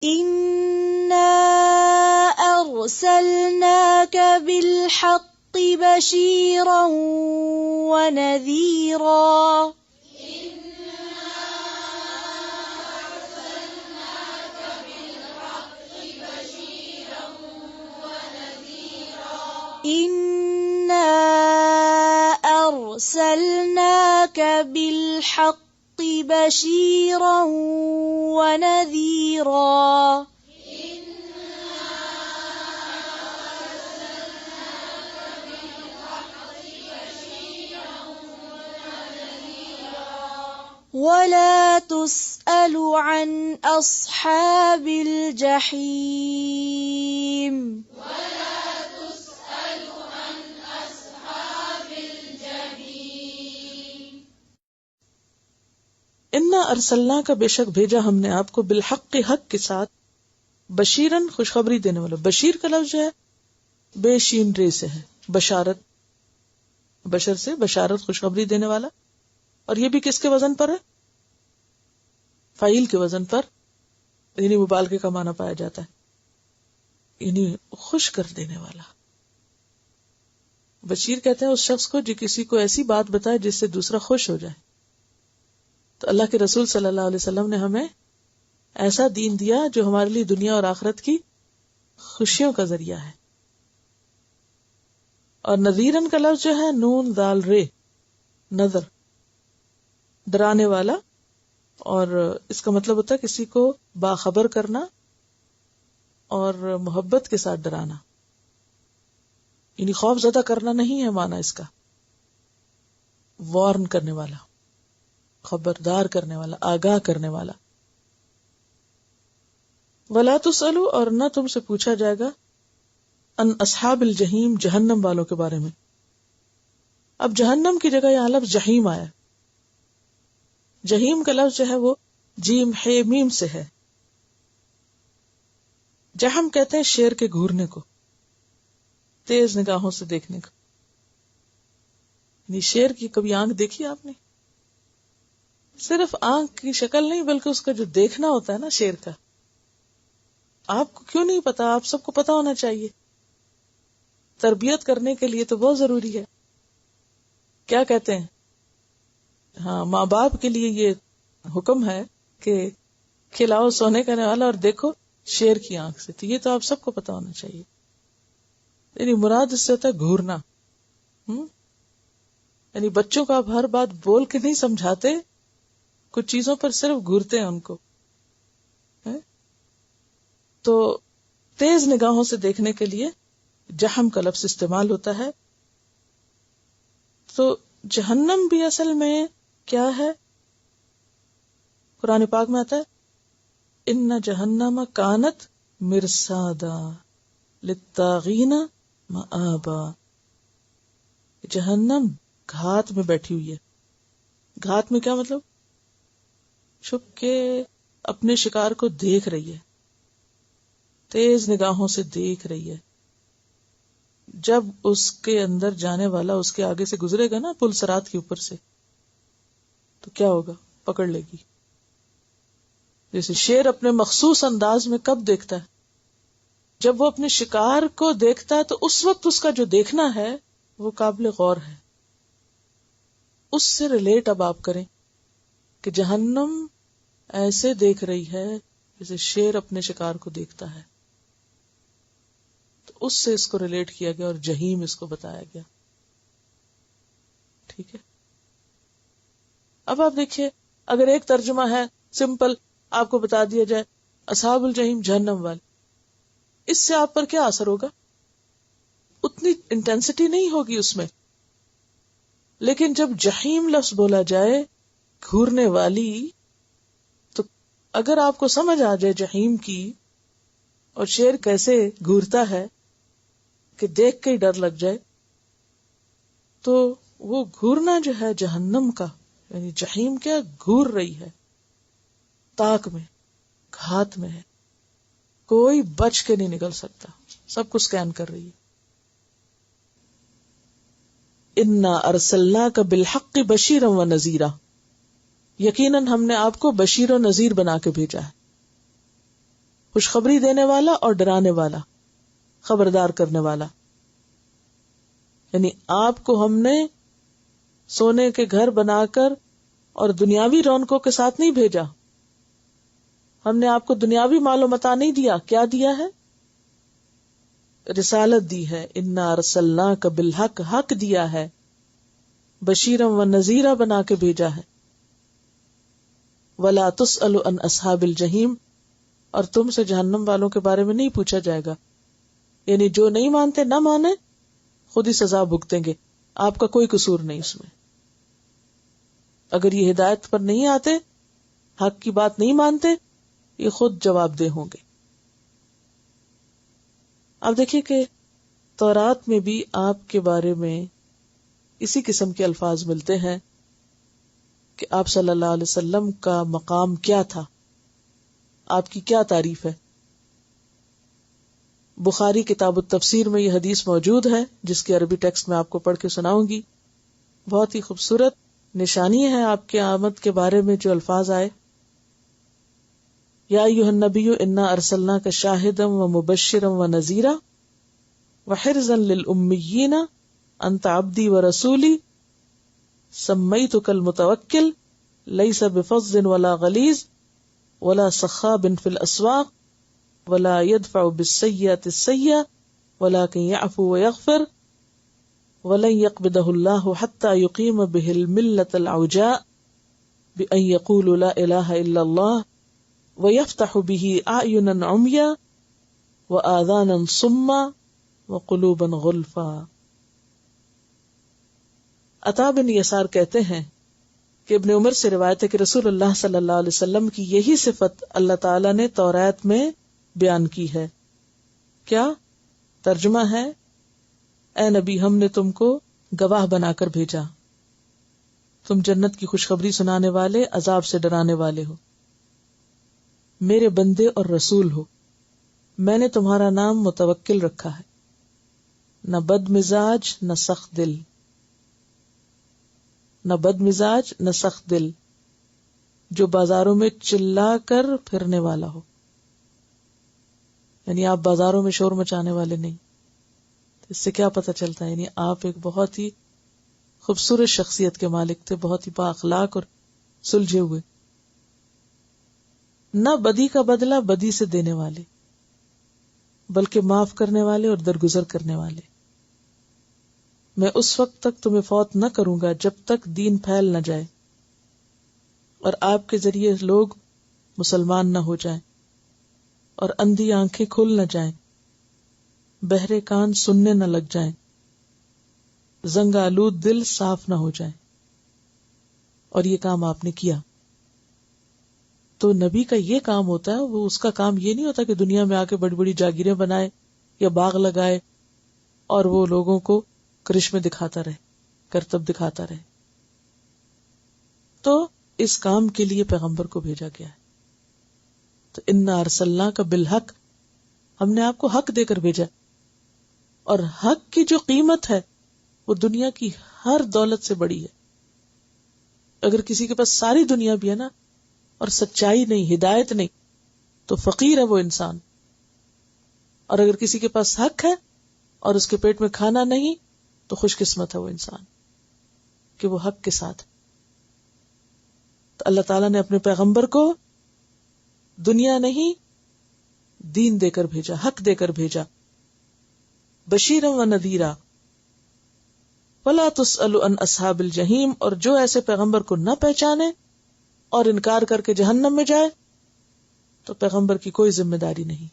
إنا أرسلناك بالحق بشيرا ونذيرا إنا أرسلناك بالحق بشيرا ونذيرا ولا تسأل عن أصحاب الجحيم انا ارسلنا کا بے شک بھیجا ہم نے آپ کو بالحق حق کے ساتھ بشیرن خوشخبری دینے والا. بشیر کا لفظ جو ہے بے شین رے سے ہے, بشارت, بشر سے بشارت خوشخبری دینے والا. اور یہ بھی کس کے وزن پر ہے؟ فاعل کے وزن پر, یعنی مبالغے کا معنی پایا جاتا ہے, یعنی خوش کر دینے والا. بشیر کہتے ہیں اس شخص کو جو کسی کو ایسی بات بتائے جس سے دوسرا خوش ہو جائے. تو اللہ کے رسول صلی اللہ علیہ وسلم نے ہمیں ایسا دین دیا جو ہمارے لیے دنیا اور آخرت کی خوشیوں کا ذریعہ ہے. اور نذیرن کا لفظ جو ہے نون دال رے, نذر, ڈرانے والا. اور اس کا مطلب ہوتا ہے کسی کو باخبر کرنا اور محبت کے ساتھ ڈرانا, یعنی خوف زدہ کرنا نہیں ہے معنی اس کا. وارن کرنے والا, خبردار کرنے والا, آگاہ کرنے والا. وَلَا تُسْأَلُوا اور نہ تم سے پوچھا جائے گا ان اصحاب الجحیم جہنم والوں کے بارے میں. اب جہنم کی جگہ یہاں لفظ جہیم آیا. جہیم کا لفظ جو ہے وہ جیم ہے میم سے ہے. جہم کہتے ہیں شیر کے گھورنے کو, تیز نگاہوں سے دیکھنے کو. یعنی شیر کی کبھی آنکھ دیکھی آپ نے؟ صرف آنکھ کی شکل نہیں بلکہ اس کا جو دیکھنا ہوتا ہے نا شیر کا, آپ کو کیوں نہیں پتا؟ آپ سب کو پتا ہونا چاہیے. تربیت کرنے کے لیے تو بہت ضروری ہے. کیا کہتے ہیں, ہاں ماں باپ کے لیے یہ حکم ہے کہ کھلاؤ سونے کرنے والا اور دیکھو شیر کی آنکھ سے. تو یہ تو آپ سب کو پتا ہونا چاہیے. یعنی مراد اس سے ہوتا ہے گھورنا. یعنی بچوں کو آپ ہر بات بول کے نہیں سمجھاتے, کچھ چیزوں پر صرف گھورتے ہیں ان کو. تو تیز نگاہوں سے دیکھنے کے لیے جہم کا لفظ استعمال ہوتا ہے. تو جہنم بھی اصل میں کیا ہے؟ قرآن پاک میں آتا ہے ان جہنم کانت مرصادا للطاغین مآبا. جہنم گھات میں بیٹھی ہوئی ہے. گھات میں کیا مطلب؟ چھپ کے اپنے شکار کو دیکھ رہی ہے, تیز نگاہوں سے دیکھ رہی ہے. جب اس کے اندر جانے والا اس کے آگے سے گزرے گا نا پل صراط کے اوپر سے, تو کیا ہوگا؟ پکڑ لے گی. جیسے شیر اپنے مخصوص انداز میں کب دیکھتا ہے؟ جب وہ اپنے شکار کو دیکھتا ہے تو اس وقت اس کا جو دیکھنا ہے وہ قابل غور ہے. اس سے ریلیٹ اب آپ کریں کہ جہنم ایسے دیکھ رہی ہے جیسے شیر اپنے شکار کو دیکھتا ہے. تو اس سے اس کو ریلیٹ کیا گیا اور جہیم اس کو بتایا گیا. ٹھیک ہے. اب آپ دیکھیے, اگر ایک ترجمہ ہے سمپل, آپ کو بتا دیا جائے اصحاب الجحیم جہنم والے, اس سے آپ پر کیا اثر ہوگا؟ اتنی انٹینسٹی نہیں ہوگی اس میں. لیکن جب جہیم لفظ بولا جائے, گھورنے والی, تو اگر آپ کو سمجھ آ جائے جہیم کی اور شیر کیسے گھورتا ہے کہ دیکھ کے ہی ڈر لگ جائے, تو وہ گھورنا جو ہے جہنم کا, یعنی جہیم کیا گھور رہی ہے, تاک میں, گھات میں ہے, کوئی بچ کے نہیں نکل سکتا, سب کو سکین کر رہی ہے. انا ارسلناک بالحق بشیرا و نذیرا, یقیناً ہم نے آپ کو بشیر و نذیر بنا کے بھیجا ہے. خوشخبری دینے والا اور ڈرانے والا، خبردار کرنے والا. یعنی آپ کو ہم نے سونے کے گھر بنا کر اور دنیاوی رونقوں کے ساتھ نہیں بھیجا. ہم نے آپ کو دنیاوی مال و متاع نہیں دیا. کیا دیا ہے؟ رسالت دی ہے. انا ارسلناک بالحق، حق دیا ہے. بشیرا و نذیرا بنا کے بھیجا ہے. ولا تسأل عن اصحاب الجحیم، اور تم سے جہنم والوں کے بارے میں نہیں پوچھا جائے گا. یعنی جو نہیں مانتے نہ مانے، خود ہی سزا بھگتیں گے، آپ کا کوئی قصور نہیں اس میں. اگر یہ ہدایت پر نہیں آتے، حق کی بات نہیں مانتے، یہ خود جواب دہ ہوں گے. آپ دیکھیے کہ تورات میں بھی آپ کے بارے میں اسی قسم کے الفاظ ملتے ہیں کہ آپ صلی اللہ علیہ وسلم کا مقام کیا تھا، آپ کی کیا تعریف ہے. بخاری کتاب التفسیر میں یہ حدیث موجود ہے، جس کے عربی ٹیکسٹ میں آپ کو پڑھ کے سناؤں گی. بہت ہی خوبصورت نشانی ہے آپ کے آمد کے بارے میں جو الفاظ آئے. یا ایھا النبی انا ارسلناک شاہدا ومبشرا ونذیرا وحرزا للأمیین انت عبدی ورسولی سمیتک المتوکل لیس بفظ ولا غلیظ ولا صخاب فی الاسواق ولا يدفع بالسیئۃ السیئۃ ولکن یعفو ویغفر ولن يقبضه الله حتى يقيم به الملة العوجاء بأن يقولوا لا إله إلا الله ويفتح به أعينا عميا وآذانا صما وقلوبا غلفا. عطا بن یسار کہتے ہیں کہ ابن عمر سے روایت ہے کہ رسول اللہ صلی اللہ علیہ وسلم کی یہی صفت اللہ تعالیٰ نے تورات میں بیان کی ہے. کیا ترجمہ ہے؟ اے نبی، ہم نے تم کو گواہ بنا کر بھیجا، تم جنت کی خوشخبری سنانے والے، عذاب سے ڈرانے والے ہو، میرے بندے اور رسول ہو. میں نے تمہارا نام متوکل رکھا ہے، نہ بد مزاج نہ سخت دل، نہ بد مزاج نہ سخت دل، جو بازاروں میں چلا کر پھرنے والا ہو. یعنی آپ بازاروں میں شور مچانے والے نہیں. اس سے کیا پتہ چلتا ہے؟ یعنی آپ ایک بہت ہی خوبصورت شخصیت کے مالک تھے، بہت ہی با اخلاق اور سلجھے ہوئے. نہ بدی کا بدلہ بدی سے دینے والے، بلکہ معاف کرنے والے اور درگزر کرنے والے. میں اس وقت تک تمہیں فوت نہ کروں گا جب تک دین پھیل نہ جائے اور آپ کے ذریعے لوگ مسلمان نہ ہو جائیں اور اندھی آنکھیں کھل نہ جائیں، بہرے کان سننے نہ لگ جائیں، زنگ آلود دل صاف نہ ہو جائیں. اور یہ کام آپ نے کیا. تو نبی کا یہ کام ہوتا ہے. وہ اس کا کام یہ نہیں ہوتا کہ دنیا میں آ کے بڑی بڑی جاگیریں بنائے یا باغ لگائے اور وہ لوگوں کو کرشمے دکھاتا رہے، کرتب دکھاتا رہے. تو اس کام کے لیے پیغمبر کو بھیجا گیا ہے. تو انا ارسلناک بالحق، ہم نے آپ کو حق دے کر بھیجا. اور حق کی جو قیمت ہے وہ دنیا کی ہر دولت سے بڑی ہے. اگر کسی کے پاس ساری دنیا بھی ہے نا اور سچائی نہیں، ہدایت نہیں، تو فقیر ہے وہ انسان. اور اگر کسی کے پاس حق ہے اور اس کے پیٹ میں کھانا نہیں تو خوش قسمت ہے وہ انسان کہ وہ حق کے ساتھ. تو اللہ تعالیٰ نے اپنے پیغمبر کو دنیا نہیں دین دے کر بھیجا، حق دے کر بھیجا. بشیرا و نذیرا ولا تسأل عن اصحاب الجحیم، اور جو ایسے پیغمبر کو نہ پہچانے اور انکار کر کے جہنم میں جائے تو پیغمبر کی کوئی ذمہ داری نہیں.